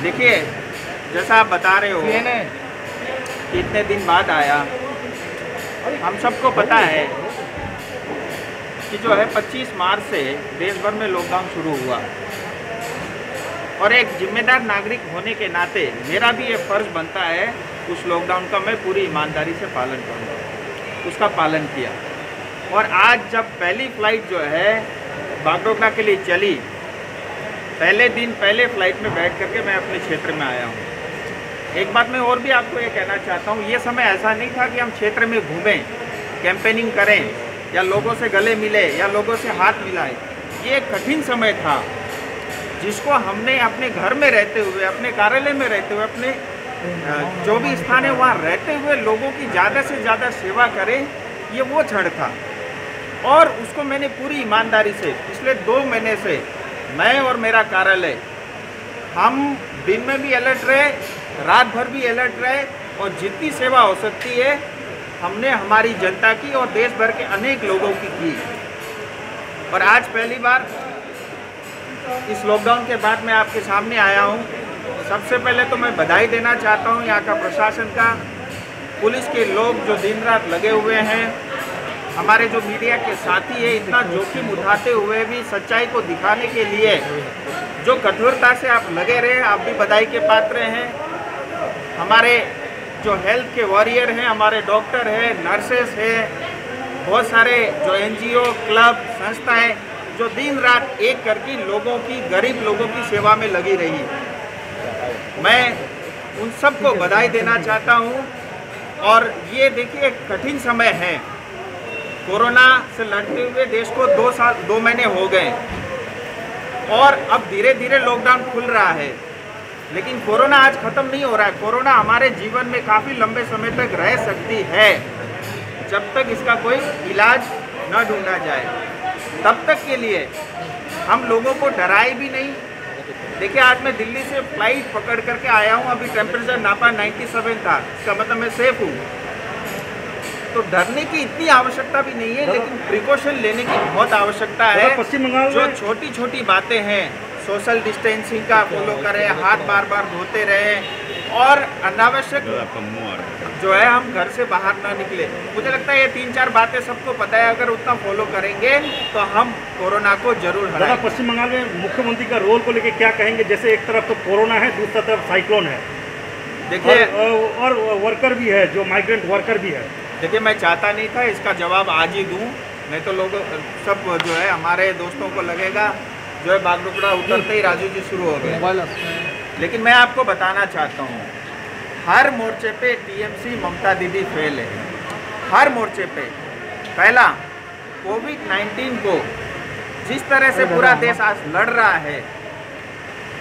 देखिए, जैसा आप बता रहे हो कि इतने दिन बाद आया, हम सबको पता है कि जो है 25 मार्च से देश भर में लॉकडाउन शुरू हुआ और एक जिम्मेदार नागरिक होने के नाते मेरा भी ये फ़र्ज़ बनता है उस लॉकडाउन का मैं पूरी ईमानदारी से पालन करूँगा। उसका पालन किया और आज जब पहली फ़्लाइट जो है बागडोगरा के लिए चली, पहले दिन पहले फ़्लाइट में बैठ करके मैं अपने क्षेत्र में आया हूँ। एक बात मैं और भी आपको ये कहना चाहता हूँ, ये समय ऐसा नहीं था कि हम क्षेत्र में घूमें, कैंपेनिंग करें या लोगों से गले मिले या लोगों से हाथ मिलाएं। ये एक कठिन समय था जिसको हमने अपने घर में रहते हुए, अपने कार्यालय में रहते हुए, अपने जो भी स्थान है वहाँ रहते हुए लोगों की ज़्यादा से ज़्यादा सेवा करें, ये वो क्षण था। और उसको मैंने पूरी ईमानदारी से पिछले 2 महीने से मैं और मेरा कार्यालय, हम दिन में भी अलर्ट रहे, रात भर भी अलर्ट रहे और जितनी सेवा हो सकती है हमने हमारी जनता की और देश भर के अनेक लोगों की। और आज पहली बार इस लॉकडाउन के बाद मैं आपके सामने आया हूँ। सबसे पहले तो मैं बधाई देना चाहता हूँ यहाँ का प्रशासन का, पुलिस के लोग जो दिन रात लगे हुए हैं, हमारे जो मीडिया के साथी है इतना जोखिम उठाते हुए भी सच्चाई को दिखाने के लिए जो कठोरता से आप लगे रहे, आप भी बधाई के पात्र हैं। हमारे जो हेल्थ के वॉरियर हैं, हमारे डॉक्टर हैं, नर्सेस हैं, बहुत सारे जो NGO, क्लब, संस्थाएं जो दिन रात एक करके लोगों की, गरीब लोगों की सेवा में लगी रही। मैं उन सबको बधाई देना चाहता हूं। और ये देखिए कठिन समय है, कोरोना से लड़ते हुए देश को 2 महीने हो गए और अब धीरे धीरे लॉकडाउन खुल रहा है, लेकिन कोरोना आज ख़त्म नहीं हो रहा है। कोरोना हमारे जीवन में काफ़ी लंबे समय तक रह सकती है जब तक इसका कोई इलाज न ढूंढा जाए। तब तक के लिए हम लोगों को डराए भी नहीं। देखिए, आज मैं दिल्ली से फ्लाइट पकड़ करके आया हूँ, अभी टेम्परेचर नापा 97 था, इसका मतलब मैं सेफ हूँ। तो डरने की इतनी आवश्यकता भी नहीं है, लेकिन प्रिकॉशन लेने की बहुत आवश्यकता है। पश्चिम बंगाल जो छोटी छोटी बातें हैं, सोशल डिस्टेंसिंग का फॉलो करें, हाथ बार बार धोते रहें और अनावश्यक जो है हम घर से बाहर ना निकले। मुझे लगता है ये 3-4 बातें सबको पता है, अगर उतना फॉलो करेंगे तो हम कोरोना को जरूर हराएंगे। पश्चिम बंगाल में मुख्यमंत्री का रोल को लेकर क्या कहेंगे? जैसे एक तरफ तो कोरोना है, दूसरी तरफ साइक्लोन है, देखिए और वर्कर भी है, जो माइग्रेंट वर्कर भी है। देखिए, मैं चाहता नहीं था इसका जवाब आज ही दूं, नहीं तो लोग सब जो है हमारे दोस्तों को लगेगा जो है बागडोगरा उतरते ही राजू जी शुरू हो गए। लेकिन मैं आपको बताना चाहता हूँ, हर मोर्चे पे TMC ममता दीदी फेल है, हर मोर्चे पे। पहला, कोविड-19 को जिस तरह से पूरा देश आज लड़ रहा है,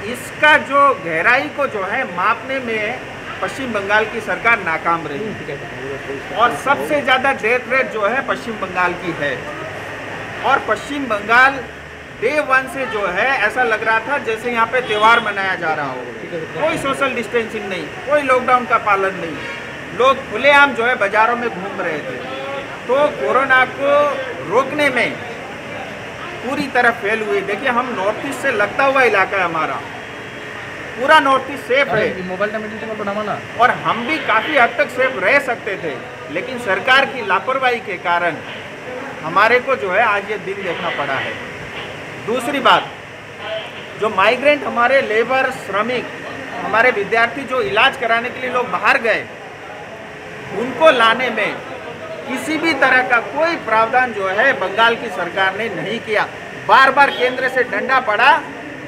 इसका जो गहराई को जो है मापने में पश्चिम बंगाल की सरकार नाकाम रही और सबसे ज़्यादा डेथ रेट जो है पश्चिम बंगाल की है। और पश्चिम बंगाल डे 1 से जो है ऐसा लग रहा था जैसे यहाँ पे त्यौहार मनाया जा रहा हो। कोई सोशल डिस्टेंसिंग नहीं, कोई लॉकडाउन का पालन नहीं, लोग खुलेआम जो है बाज़ारों में घूम रहे थे। तो कोरोना को रोकने में पूरी तरह फेल हुई। देखिए, हम नॉर्थ ईस्ट से लगता हुआ इलाका है हमारा, पूरा नॉर्थ ईस्ट सेफ है और हम भी काफ़ी हद तक सेफ रह सकते थे, लेकिन सरकार की लापरवाही के कारण हमारे को जो है आज ये दिन देखना पड़ा है। दूसरी बात, जो माइग्रेंट हमारे लेबर, श्रमिक, हमारे विद्यार्थी जो इलाज कराने के लिए लोग बाहर गए, उनको लाने में किसी भी तरह का कोई प्रावधान जो है बंगाल की सरकार ने नहीं किया। बार बार केंद्र से डंडा पड़ा,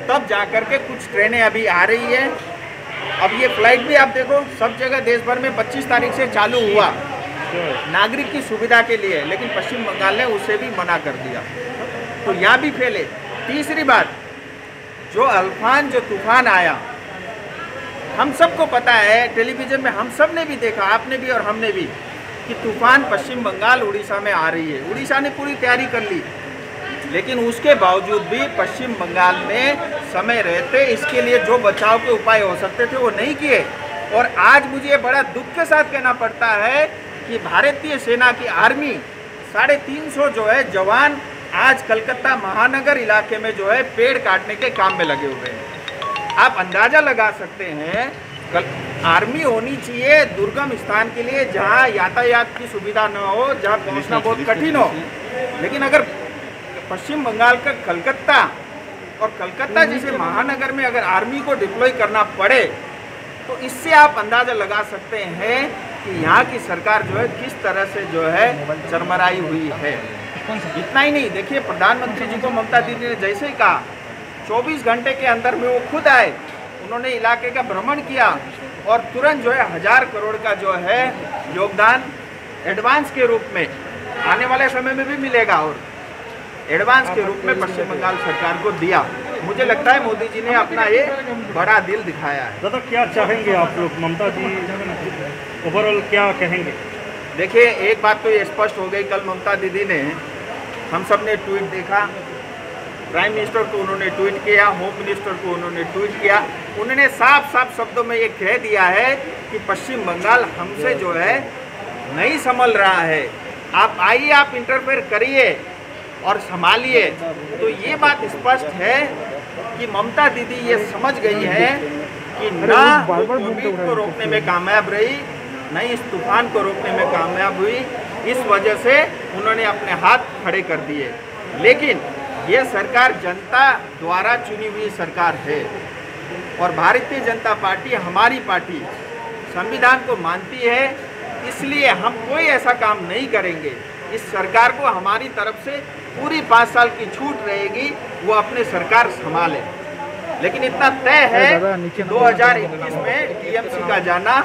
तब जाकर के कुछ ट्रेनें अभी आ रही है। अब ये फ्लाइट भी आप देखो सब जगह देश भर में 25 तारीख से चालू हुआ नागरिक की सुविधा के लिए, लेकिन पश्चिम बंगाल ने उसे भी मना कर दिया, तो यहाँ भी फैले। तीसरी बात, जो अल्फान जो तूफान आया, हम सबको पता है, टेलीविज़न में हम सब ने भी देखा, आपने भी और हमने भी, कि तूफान पश्चिम बंगाल उड़ीसा में आ रही है। उड़ीसा ने पूरी तैयारी कर ली, लेकिन उसके बावजूद भी पश्चिम बंगाल में समय रहते इसके लिए जो बचाव के उपाय हो सकते थे वो नहीं किए। और आज मुझे बड़ा दुख के साथ कहना पड़ता है कि भारतीय सेना की आर्मी 350 जो है जवान आज कलकत्ता महानगर इलाके में जो है पेड़ काटने के काम में लगे हुए हैं। आप अंदाज़ा लगा सकते हैं, आर्मी होनी चाहिए दुर्गम स्थान के लिए जहां यातायात की सुविधा न हो, जहां पहुंचना बहुत कठिन हो। लेकिन अगर पश्चिम बंगाल का कलकत्ता और कलकत्ता जैसे महानगर में अगर आर्मी को डिप्लॉय करना पड़े तो इससे आप अंदाज़ा लगा सकते हैं कि यहाँ की सरकार जो है किस तरह से जो है चरमराई हुई है। इतना ही नहीं, देखिए प्रधानमंत्री जी को ममता दीदी ने जैसे ही कहा 24 घंटे के अंदर में वो खुद आए, उन्होंने इलाके का भ्रमण किया और तुरंत जो है 1000 करोड़ का जो है योगदान एडवांस के रूप में आने वाले समय में भी मिलेगा और एडवांस के रूप में पश्चिम बंगाल सरकार को दिया। मुझे लगता है मोदी जी ने अपना ये बड़ा दिल दिखाया है। दादा क्या चाहेंगे आप लोग, ममता जी ओवरऑल क्या कहेंगे? देखिए एक बात तो ये स्पष्ट हो गई, कल ममता दीदी ने, हम सब ने ट्वीट देखा, प्राइम मिनिस्टर को उन्होंने ट्वीट किया, होम मिनिस्टर को उन्होंने ट्वीट किया, उन्होंने साफ साफ शब्दों में ये कह दिया है कि पश्चिम बंगाल हमसे जो है नहीं संभल रहा है, आप आइए, आप इंटरफेयर करिए और संभालिए। तो ये बात स्पष्ट है कि ममता दीदी ये समझ गई है कि ना वो कोविड को रोकने में कामयाब रही, न इस तूफान को रोकने में कामयाब हुई, इस वजह से उन्होंने अपने हाथ खड़े कर दिए। लेकिन ये सरकार जनता द्वारा चुनी हुई सरकार है और भारतीय जनता पार्टी हमारी पार्टी संविधान को मानती है, इसलिए हम कोई ऐसा काम नहीं करेंगे। इस सरकार को हमारी तरफ से पूरी 5 साल की छूट रहेगी, वो अपने सरकार संभाले। लेकिन इतना तय है कि 2021 में टीएमसी का जाना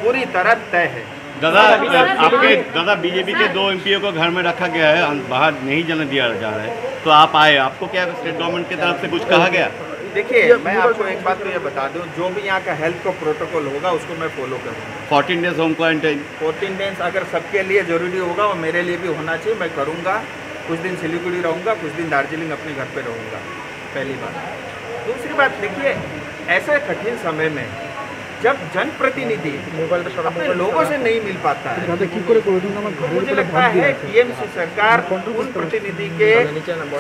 पूरी तरह तय है। दादा बीजेपी के 2 एमपीओ को घर में रखा गया है, बाहर नहीं जाने दिया जा रहा है, तो आप आए, आपको क्या स्टेट गवर्नमेंट की तरफ से कुछ कहा गया? देखिए मैं आपको एक बात तो ये बता दूं, जो भी यहाँ का हेल्थ का प्रोटोकॉल होगा उसको मैं फॉलो करूँगा। 14 डेज होम क्वारंटाइन, 14 डेज अगर सबके लिए ज़रूरी होगा और मेरे लिए भी होना चाहिए, मैं करूँगा। कुछ दिन सिलीगुड़ी रहूँगा, कुछ दिन दार्जिलिंग अपने घर पे रहूँगा, पहली बात। दूसरी बात, देखिए ऐसे कठिन समय में जब जनप्रतिनिधि अपने लोगों से नहीं मिल पाता है, मुझे लगता है टीएमसी सरकार उन प्रतिनिधि के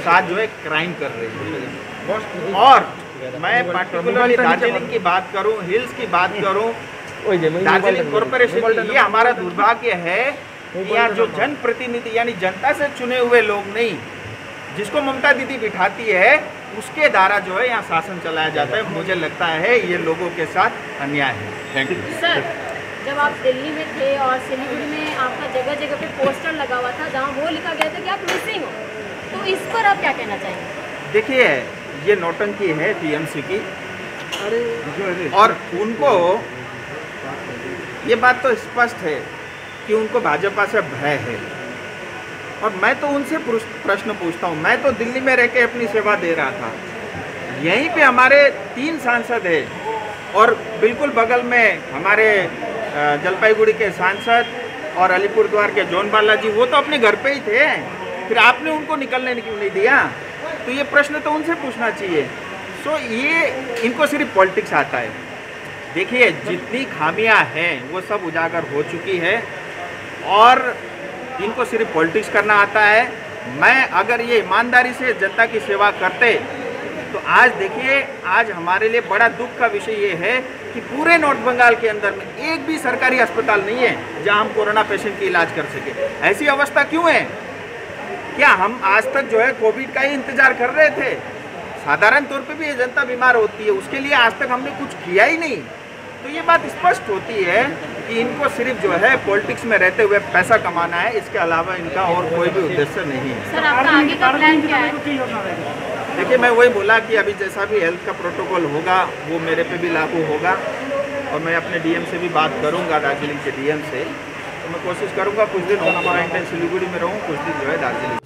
साथ जो है क्राइम कर रही है। और मैं पार्टिकुलरली दार्जिलिंग की बात करूं, हिल्स की बात करूं, दार्जिलिंग कॉरपोरेशन, ये हमारा दुर्भाग्य है कि यहाँ जो जनप्रतिनिधि यानी जनता से चुने हुए लोग नहीं, जिसको ममता दीदी बिठाती है उसके द्वारा जो है यहाँ शासन चलाया जाता है। मुझे लगता है ये लोगों के साथ अन्याय है। Thank you sir. जब आप दिल्ली में थे और सिलीगुड़ी में आपका जगह जगह पे पोस्टर लगा हुआ था जहाँ वो लिखा गया था कि आप मिसिंग हो, तो इस पर आप क्या कहना चाहेंगे? देखिए ये नौटंकी है टीएमसी की, और उनको ये बात तो स्पष्ट है कि उनको भाजपा से भय है। और मैं तो उनसे प्रश्न पूछता हूँ, मैं तो दिल्ली में रह के अपनी सेवा दे रहा था, यहीं पे हमारे 3 सांसद हैं और बिल्कुल बगल में हमारे जलपाईगुड़ी के सांसद और अलीपुरद्वार के जॉन बालाजी, वो तो अपने घर पे ही थे, फिर आपने उनको निकलने क्यों नहीं दिया? तो ये प्रश्न तो उनसे पूछना चाहिए। सो ये इनको सिर्फ पॉलिटिक्स आता है। देखिए जितनी खामियां हैं वो सब उजागर हो चुकी है और इनको सिर्फ पॉलिटिक्स करना आता है। मैं अगर ये ईमानदारी से जनता की सेवा करते तो आज देखिए, आज हमारे लिए बड़ा दुख का विषय ये है कि पूरे नॉर्थ बंगाल के अंदर में एक भी सरकारी अस्पताल नहीं है जहां हम कोरोना पेशेंट की इलाज कर सके। ऐसी अवस्था क्यों है? क्या हम आज तक जो है कोविड का ही इंतजार कर रहे थे? साधारण तौर पे भी ये जनता बीमार होती है, उसके लिए आज तक हमने कुछ किया ही नहीं। तो ये बात स्पष्ट होती है कि इनको सिर्फ जो है पॉलिटिक्स में रहते हुए पैसा कमाना है, इसके अलावा इनका और कोई भी उद्देश्य नहीं है। सर आपका आगे का प्लान क्या है? देखिए मैं वही बोला कि अभी जैसा भी हेल्थ का प्रोटोकॉल होगा वो मेरे पे भी लागू होगा और मैं अपने डीएम से भी बात करूंगा, दार्जिलिंग के डीएम से। तो मैं कोशिश करूंगा कुछ दिन होम क्वारंटाइन सिलीगुड़ी में रहूं, कुछ दिन जो है दार्जिलिंग।